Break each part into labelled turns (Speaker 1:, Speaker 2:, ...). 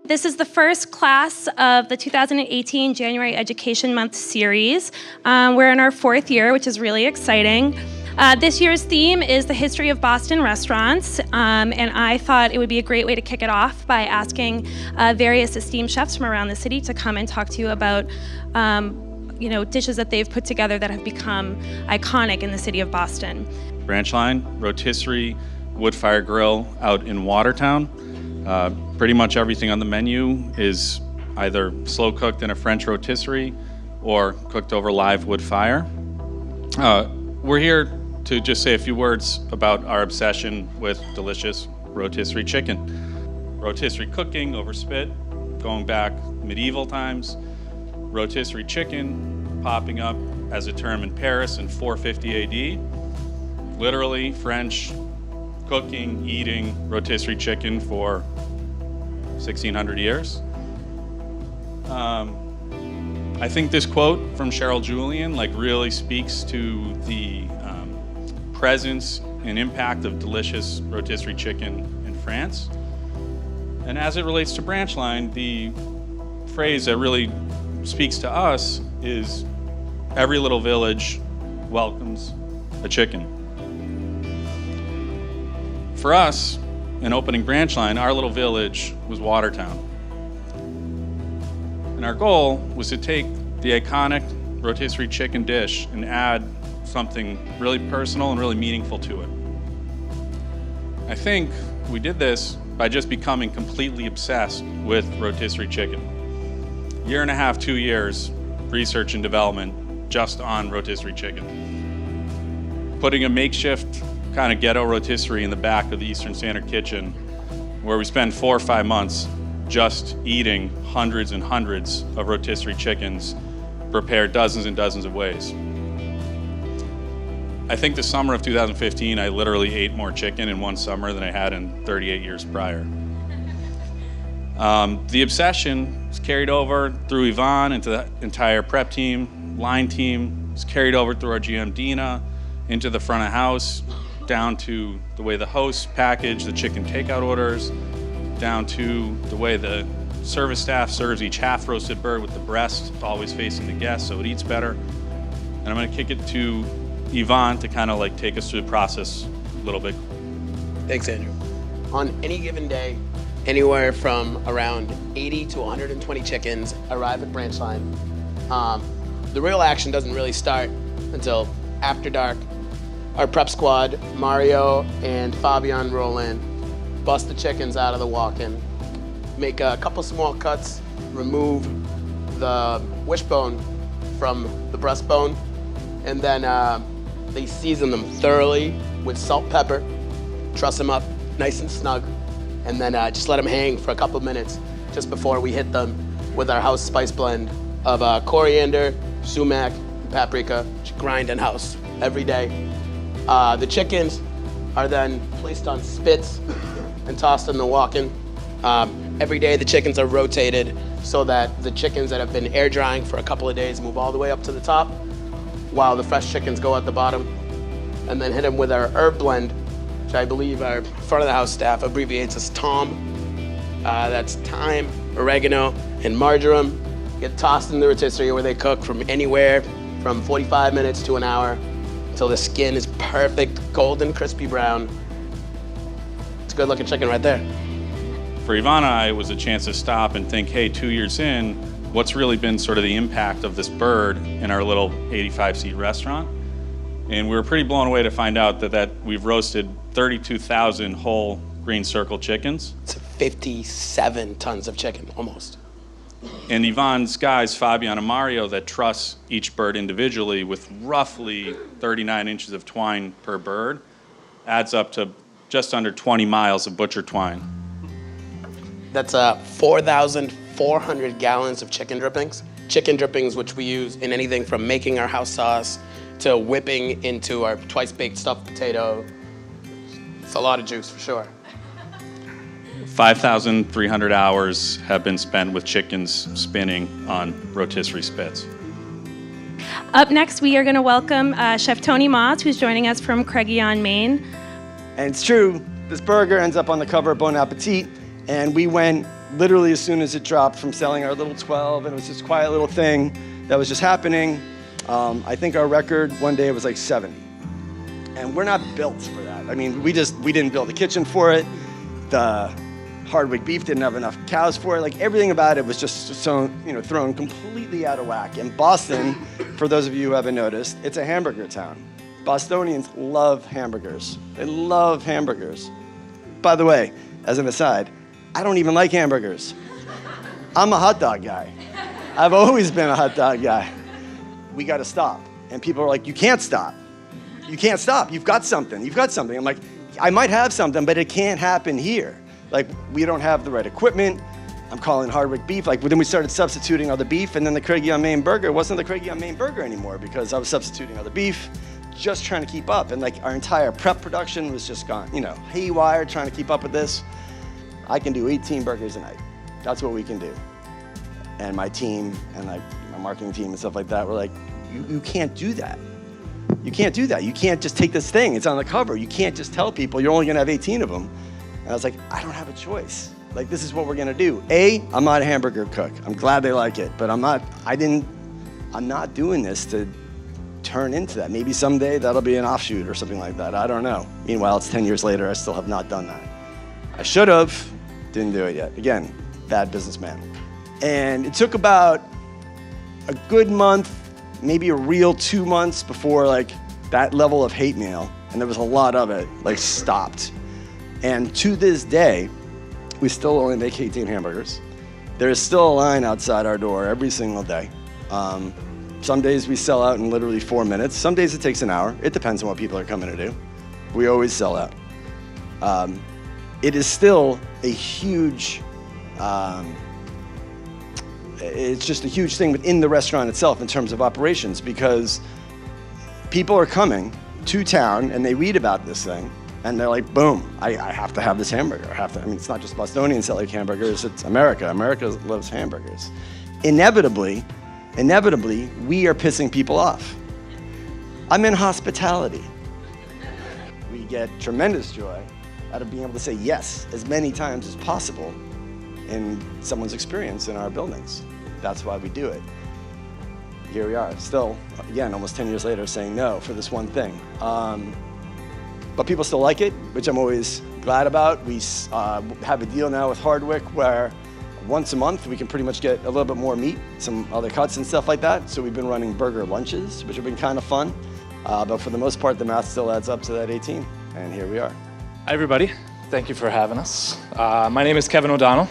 Speaker 1: This is the first class of the 2018 January Education Month series. We're in our fourth year, which is really exciting. This year's theme is the history of Boston restaurants, and I thought it would be a great way to kick it off by asking various esteemed chefs from around the city to come and talk to you about dishes that they've put together that have become iconic in the city of Boston.
Speaker 2: Branch line, rotisserie, wood fire grill out in Watertown. Pretty much everything on the menu is either slow cooked in a French rotisserie or cooked over live wood fire. We're here to just say a few words about our obsession with delicious rotisserie chicken. Rotisserie cooking over spit, going back medieval times. Rotisserie chicken popping up as a term in Paris in 450 AD. Literally French cooking, eating rotisserie chicken for 1,600 years. I think this quote from Cheryl Julian really speaks to the presence and impact of delicious rotisserie chicken in France. And as it relates to branch line, the phrase that really speaks to us is every little village welcomes a chicken. For us, in opening branch line, our little village was Watertown. And our goal was to take the iconic rotisserie chicken dish and add something really personal and really meaningful to it. I think we did this by just becoming completely obsessed with rotisserie chicken. 1.5 to 2 years, research and development just on rotisserie chicken. Putting a makeshift kind of ghetto rotisserie in the back of the Eastern Standard Kitchen, where we spend 4 or 5 months just eating hundreds and hundreds of rotisserie chickens, prepared dozens and dozens of ways. I think the summer of 2015, I literally ate more chicken in one summer than I had in 38 years prior. The obsession was carried over through Ivan into the entire prep team, line team. It's carried over through our GM Dina, into the front of house, down to the way the hosts package the chicken takeout orders, down to the way the service staff serves each half-roasted bird with the breast always facing the guest so it eats better. And I'm gonna kick it to Ivan to kind of take us through the process a little bit.
Speaker 3: Thanks, Andrew. On any given day, anywhere from around 80 to 120 chickens arrive at branch line. The real action doesn't really start until after dark. Our prep squad, Mario and Fabian, roll in, bust the chickens out of the walk-in, make a couple small cuts, remove the wishbone from the breastbone, and then they season them thoroughly with salt, pepper, truss them up nice and snug, and then just let them hang for a couple minutes just before we hit them with our house spice blend of coriander, sumac, and paprika, which grind in-house every day. The chickens are then placed on spits and tossed in the walk-in. Every day the chickens are rotated so that the chickens that have been air drying for a couple of days move all the way up to the top, while the fresh chickens go at the bottom, and then hit them with our herb blend, which I believe our front of the house staff abbreviates as TOM. That's thyme, oregano, and marjoram. Get tossed in the rotisserie where they cook from anywhere from 45 minutes to an hour until the skin is perfect, golden, crispy brown. It's a good looking chicken right there.
Speaker 2: For Ivan and I, it was a chance to stop and think, hey, 2 years in, what's really been sort of the impact of this bird in our little 85-seat restaurant? And we were pretty blown away to find out that we've roasted 32,000 whole green circle chickens.
Speaker 3: It's 57 tons of chicken, almost.
Speaker 2: And Ivan's guys, Fabian and Mario, that truss each bird individually with roughly 39 inches of twine per bird, adds up to just under 20 miles of butcher twine.
Speaker 3: That's 4,400 gallons of chicken drippings. Chicken drippings, which we use in anything from making our house sauce to whipping into our twice-baked stuffed potato. It's a lot of juice, for sure.
Speaker 2: 5,300 hours have been spent with chickens spinning on rotisserie spits.
Speaker 1: Up next, we are going to welcome Chef Tony Maws, who's joining us from Craigie-on, Maine.
Speaker 4: And it's true, this burger ends up on the cover of Bon Appetit, and we went literally as soon as it dropped from selling our little 12, and it was this quiet little thing that was just happening. I think our record one day was like 70. And we're not built for that. I mean, we didn't build a kitchen for it. The Hardwick beef didn't have enough cows for it. Like everything about it was just so, thrown completely out of whack. And Boston, for those of you who haven't noticed, it's a hamburger town. Bostonians love hamburgers. They love hamburgers. By the way, as an aside, I don't even like hamburgers. I'm a hot dog guy. I've always been a hot dog guy. We got to stop. And people are like, you can't stop. You can't stop. You've got something. You've got something. I'm like, I might have something, but it can't happen here. Like, we don't have the right equipment. I'm calling Hardwick beef. Like, then we started substituting other beef, and then the Craigie on Main burger wasn't the Craigie on Main burger anymore because I was substituting other beef, just trying to keep up. And like, our entire prep production was just gone, haywire, trying to keep up with this. I can do 18 burgers a night. That's what we can do. And my team and like my marketing team and stuff like that were like, you can't do that. You can't do that. You can't just take this thing. It's on the cover. You can't just tell people you're only going to have 18 of them. And I was like, I don't have a choice. Like, this is what we're going to do. I'm not a hamburger cook. I'm glad they like it, but I'm not doing this to turn into that. Maybe someday that'll be an offshoot or something like that. I don't know. Meanwhile, it's 10 years later. I still have not done that. I should have. Didn't do it yet. Again, bad businessman. And it took about a good month, maybe a real 2 months before like that level of hate mail, and there was a lot of it, like stopped. And to this day, we still only make 18 hamburgers. There is still a line outside our door every single day. Some days we sell out in literally 4 minutes. Some days it takes an hour. It depends on what people are coming to do. We always sell out. It is still a huge, it's just a huge thing within the restaurant itself in terms of operations, because people are coming to town and they read about this thing and they're like, boom, I have to have this hamburger. It's not just Bostonians that like hamburgers, it's America. America loves hamburgers. Inevitably, we are pissing people off. I'm in hospitality. We get tremendous joy out of being able to say yes as many times as possible in someone's experience in our buildings. That's why we do it. Here we are, still, again, almost 10 years later, saying no for this one thing. But people still like it, which I'm always glad about. We have a deal now with Hardwick where once a month we can pretty much get a little bit more meat, some other cuts and stuff like that. So we've been running burger lunches, which have been kind of fun. But for the most part, the math still adds up to that 18, and here we are.
Speaker 5: Hi, everybody. Thank you for having us. My name is Kevin O'Donnell.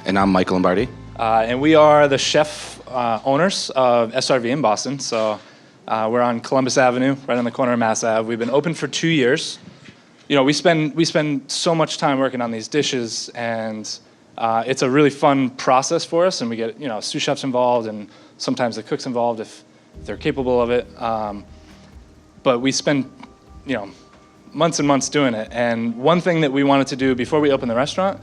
Speaker 6: And I'm Michael Lombardi.
Speaker 5: And we are the chef owners of SRV in Boston. So we're on Columbus Avenue, right on the corner of Mass Ave. We've been open for 2 years. We spend so much time working on these dishes, and it's a really fun process for us. And we get sous chefs involved, and sometimes the cooks involved if they're capable of it. But we spend months and months doing it. And one thing that we wanted to do before we opened the restaurant,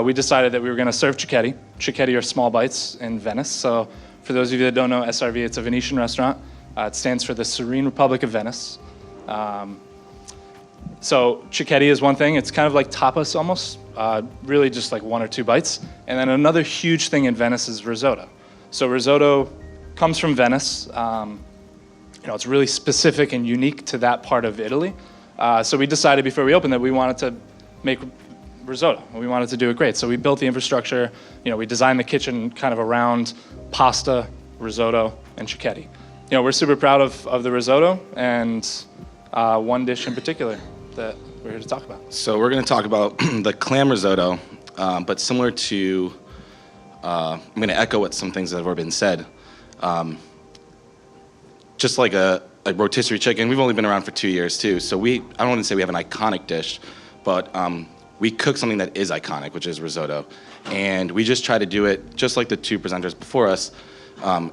Speaker 5: we decided that we were going to serve cicchetti. Cicchetti are small bites in Venice. So for those of you that don't know SRV, it's a Venetian restaurant. It stands for the Serene Republic of Venice. So cicchetti is one thing. It's kind of like tapas almost, really just like 1 or 2 bites. And then another huge thing in Venice is risotto. So risotto comes from Venice. It's really specific and unique to that part of Italy. So we decided before we opened that we wanted to make risotto, and we wanted to do it great. So we built the infrastructure. We designed the kitchen kind of around pasta, risotto, and cicchetti. We're super proud of the risotto, and one dish in particular that we're here to talk about.
Speaker 6: So we're going to talk about the clam risotto, but similar to, I'm going to echo what some things that have already been said. Just like a rotisserie chicken, we've only been around for 2 years too. So I don't want to say we have an iconic dish, but we cook something that is iconic, which is risotto. And we just try to do it just like the 2 presenters before us.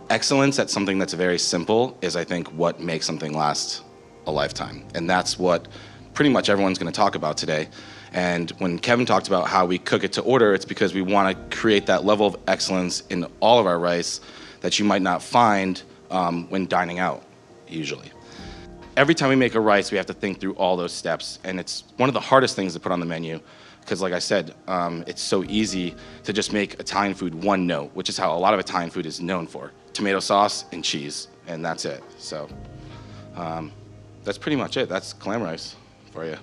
Speaker 6: Excellence at something that's very simple is, I think, what makes something last a lifetime. And that's what pretty much everyone's going to talk about today. And when Kevin talked about how we cook it to order, it's because we want to create that level of excellence in all of our rice that you might not find when dining out, usually. every time we make a rice, we have to think through all those steps. And it's one of the hardest things to put on the menu because, like I said, it's so easy to just make Italian food one note, which is how a lot of Italian food is known for. Tomato sauce and cheese, and that's it. So that's pretty much it. That's clam rice for you.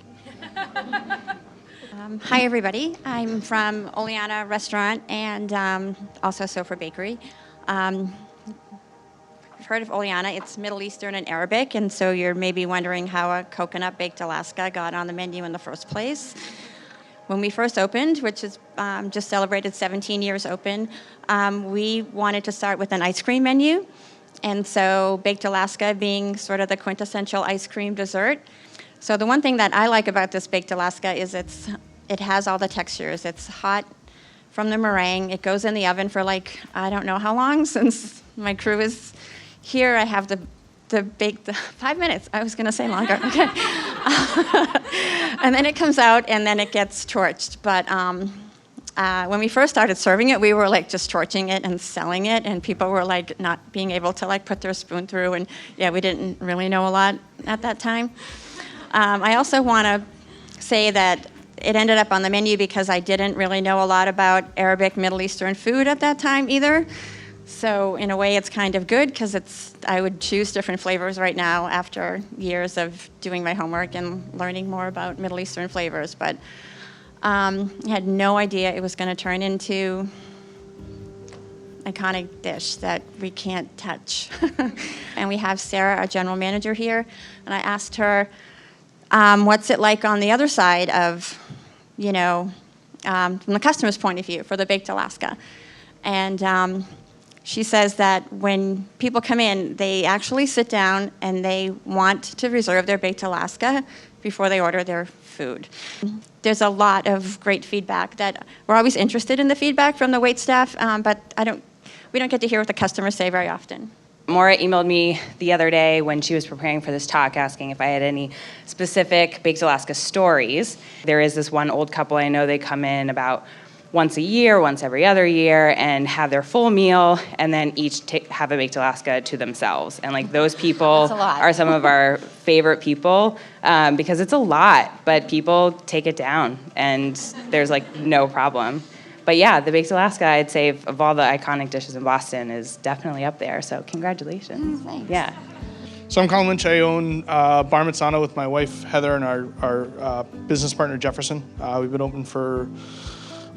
Speaker 7: Hi, everybody. I'm from Oleana Restaurant and also Sofra Bakery. You've heard of Oleana. It's Middle Eastern and Arabic, and so you're maybe wondering how a coconut-baked Alaska got on the menu in the first place. When we first opened, which is just celebrated 17 years open, we wanted to start with an ice cream menu, and so baked Alaska being sort of the quintessential ice cream dessert. So the one thing that I like about this baked Alaska is it has all the textures. It's hot from the meringue. It goes in the oven for like, I don't know how long, since my crew is here. I have the baked 5 minutes. I was going to say longer. Okay. And then it comes out and then it gets torched. But when we first started serving it, we were like just torching it and selling it, and people were like not being able to like put their spoon through. And yeah, we didn't really know a lot at that time. I also want to say that it ended up on the menu because I didn't really know a lot about Arabic, Middle Eastern food at that time either. So in a way, it's kind of good because I would choose different flavors right now after years of doing my homework and learning more about Middle Eastern flavors. But I had no idea it was going to turn into an iconic dish that we can't touch. And we have Sarah, our general manager, here, and I asked her, what's it like on the other side of, from the customer's point of view for the baked Alaska? And she says that when people come in, they actually sit down and they want to reserve their baked Alaska before they order their food. There's a lot of great feedback that we're always interested in the feedback from the waitstaff, but we don't get to hear what the customers say very often.
Speaker 8: Maura emailed me the other day when she was preparing for this talk asking if I had any specific Baked Alaska stories. There is this one old couple I know, they come in about once a year, once every other year, and have their full meal, and then each have a Baked Alaska to themselves. And like those people are some of our favorite people because it's a lot, but people take it down, and there's like no problem. But yeah, the Baked Alaska, I'd say, of all the iconic dishes in Boston, is definitely up there. So congratulations.
Speaker 7: Thanks.
Speaker 8: Yeah.
Speaker 9: So I'm Colin Lynch. I own Bar Mezzana with my wife, Heather, and our business partner, Jefferson. We've been open for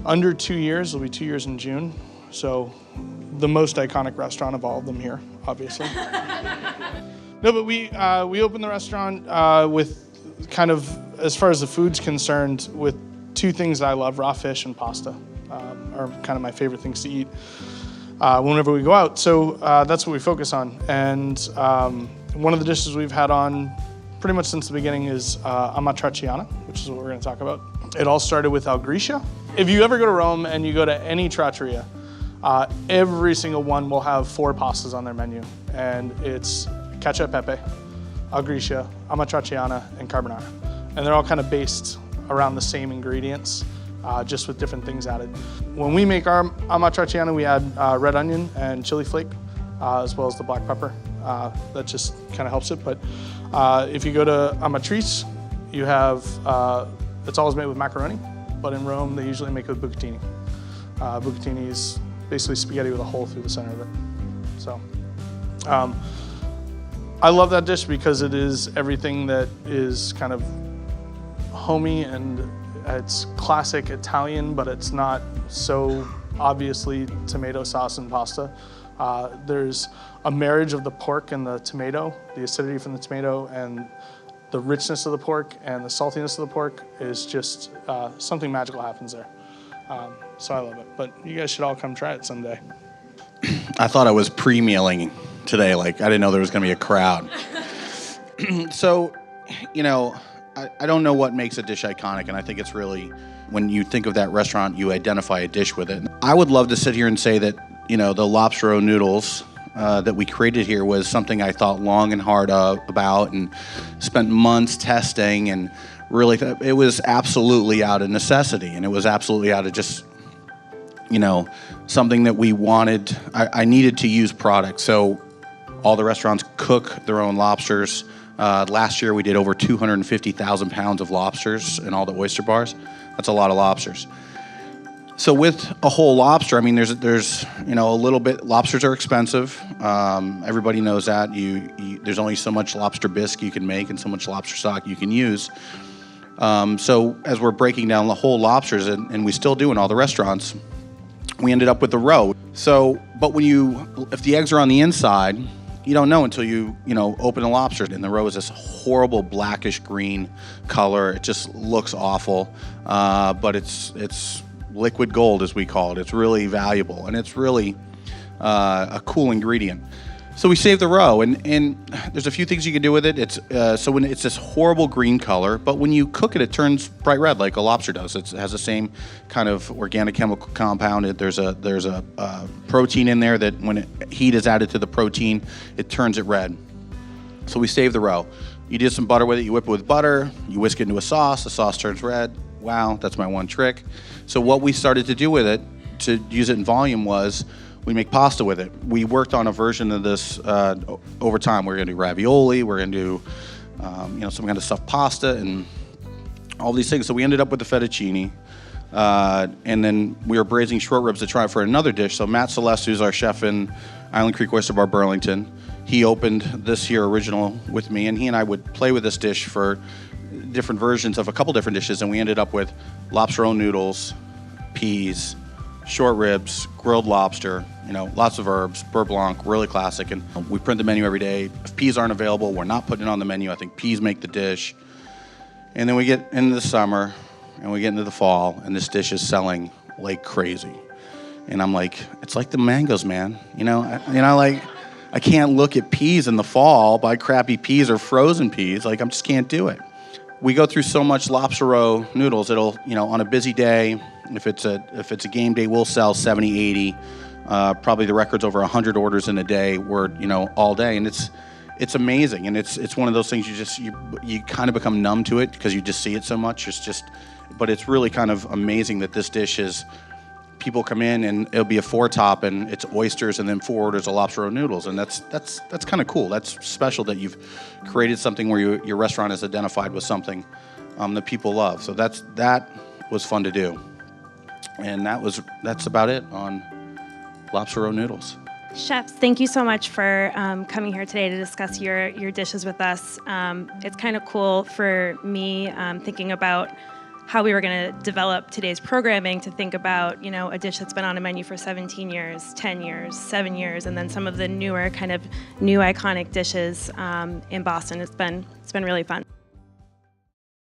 Speaker 9: under 2 years. It'll be 2 years in June. So the most iconic restaurant of all of them here, obviously. No, but we opened the restaurant with kind of, as far as the food's concerned, with two things that I love, raw fish and pasta. Are kind of my favorite things to eat whenever we go out. So that's what we focus on. And one of the dishes we've had on pretty much since the beginning is amatriciana, which is what we're going to talk about. It all started with algricia. If you ever go to Rome and you go to any trattoria, every single one will have 4 pastas on their menu. And it's cacio e pepe, algricia, amatriciana, and carbonara. And they're all kind of based around the same ingredients. Just with different things added. When we make our amatriciana, we add red onion and chili flake, as well as the black pepper. That just kind of helps it. But if you go to amatrice, you have, it's always made with macaroni, but in Rome, they usually make it with bucatini. Bucatini is basically spaghetti with a hole through the center of it. So I love that dish because it is everything that is kind of homey, and it's classic Italian, but it's not so obviously tomato sauce and pasta. There's a marriage of the pork and the tomato, the acidity from the tomato, and the richness of the pork and the saltiness of the pork is just something magical happens there. So I love it. But you guys should all come try it someday.
Speaker 10: I thought I was pre-mealing today. Like, I didn't know there was going to be a crowd. So, I don't know what makes a dish iconic, and I think it's really, when you think of that restaurant, you identify a dish with it. I would love to sit here and say that, the lobster noodles that we created here was something I thought long and hard about and spent months testing, and really, it was absolutely out of necessity, and it was absolutely out of just, something that we wanted. I needed to use product, so all the restaurants cook their own lobsters. Last year we did over 250,000 pounds of lobsters in all the oyster bars. That's a lot of lobsters. So with a whole lobster, I mean, there's a little bit. Lobsters are expensive. Everybody knows that. There's only so much lobster bisque you can make and so much lobster stock you can use. So as we're breaking down the whole lobsters, and we still do in all the restaurants, we ended up with the roe. So, but if the eggs are on the inside, you don't know until you open the lobster, and the roe is this horrible blackish green color. It just looks awful, but it's liquid gold, as we call it. It's really valuable, and it's really a cool ingredient. So we save the roe, and there's a few things you can do with it. It's when it's this horrible green color, but when you cook it, it turns bright red like a lobster does. It has the same kind of organic chemical compound. There's a protein in there that when heat is added to the protein, it turns it red. So we save the roe. You did some butter with it. You whip it with butter. You whisk it into a sauce. The sauce turns red. Wow, that's my one trick. So what we started to do with it to use it in volume was we make pasta with it. We worked on a version of this over time. We're going to do ravioli. We're going to do some kind of stuffed pasta and all these things. So we ended up with the fettuccine. And then we were braising short ribs to try for another dish. So Matt Celeste, who's our chef in Island Creek Oyster Bar Burlington, he opened this here original with me, and he and I would play with this dish for different versions of a couple different dishes, and we ended up with lobster roll noodles, peas, short ribs, grilled lobster, lots of herbs, beurre blanc, really classic. And we print the menu every day. If peas aren't available, we're not putting it on the menu. I think peas make the dish. And then we get into the summer, and we get into the fall, and this dish is selling like crazy. And I'm like, it's like the mangoes, man. I can't look at peas in the fall, buy crappy peas or frozen peas. Like, I just can't do it. We go through so much lobster roe noodles. It'll, on a busy day, if it's a game day, we'll sell 70, 80. Probably the record's over 100 orders in a day. We're, all day, and it's amazing. And it's one of those things you kind of become numb to it because you just see it so much. But it's really kind of amazing that this dish is. People come in and it'll be a 4-top and it's oysters and then 4 orders of lobster roe noodles, and that's kind of cool. That's special that you've created something where your restaurant is identified with something that people love. So that was fun to do, and that's about it on lobster roe noodles.
Speaker 1: Chefs, thank you so much for coming here today to discuss your dishes with us. It's kind of cool for me thinking about how we were going to develop today's programming to think about, a dish that's been on a menu for 17 years, 10 years, 7 years, and then some of the newer kind of new iconic dishes in Boston. It's been really fun.